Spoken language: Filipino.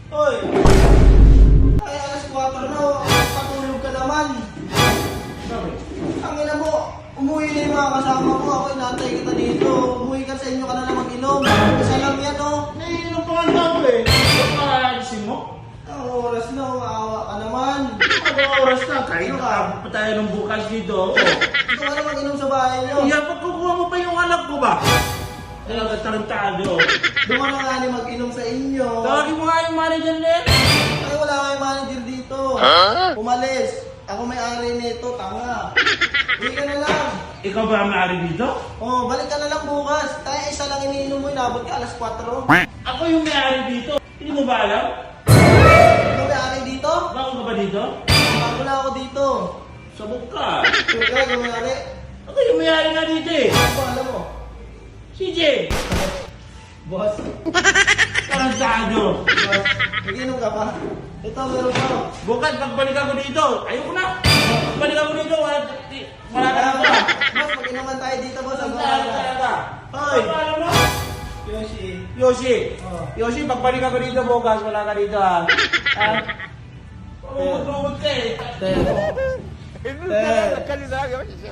Hoy! Ay, alas 4 na, patulog ka naman. Bakit? Ang ina mo, umuwi na yung mga kasama ko. Ako inatay kita dito. Umuwi ka sa inyo ka na lang mag-inom. Isa lang yan, oh. Naiinom pa nga ako eh. Ba't makakalisin mo? Ang oras na, maawa ka naman. Ano oras na? Kain ka pa tayo ng bukas dito. Ito ka na mag-inom sa bahay nyo. Iya, pagkukuha mo pa yung anak ko ba? Talaga tarantado. Doon ka na nga ni mag-inom sa inyo. Tawagin mo nga yung manager niya. Ay, wala kayong manager dito. Umalis. Ako may-ari nito, tanga. Uwi ka na lang. Ikaw ba ang maaari dito? Oh, balik ka na lang bukas. Tayo isa lang iniinom mo, inabot ka alas 4. Ako yung may-ari dito. Hindi mo ba alam? Ikaw may-ari dito? Bago ka ba dito? Bago na ako dito. Sabog ka. Ikaw yung may-ari. Ako yung may-ari nga dito eh. Ano alam mo? CJ! Boss. Tarantado. Boss. Nag-inom ka pa? Ito, meron pa. Bukas, pagbalik ako dito. Ayoko na. Pagbalik ako dito, wala ka na ba? Boss, mag-inuman tayo dito, boss. Ang Tarantado gawin ka. Hoy! Ano alam mo? Yoshi. Yoshi! Oh. Yoshi, pagbalik ako dito bukas, wala ka dito ha. Umod ka eh. Ten. Hindi na nagkalinaga siya.